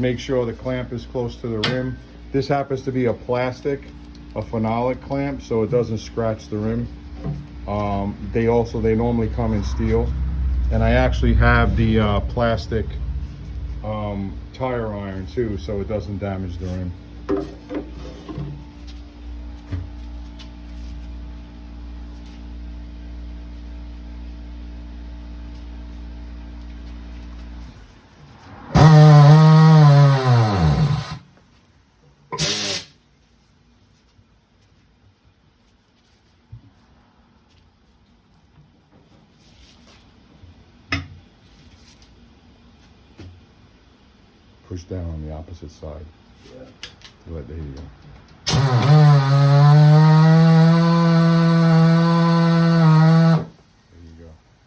Make sure the clamp is close to the rim. This happens to be a plastic, a phenolic clamp, so it doesn't scratch the rim. They normally come in steel. And I actually have the plastic tire iron too, so it doesn't damage the rim. Push down on the opposite side. Yeah. There you go.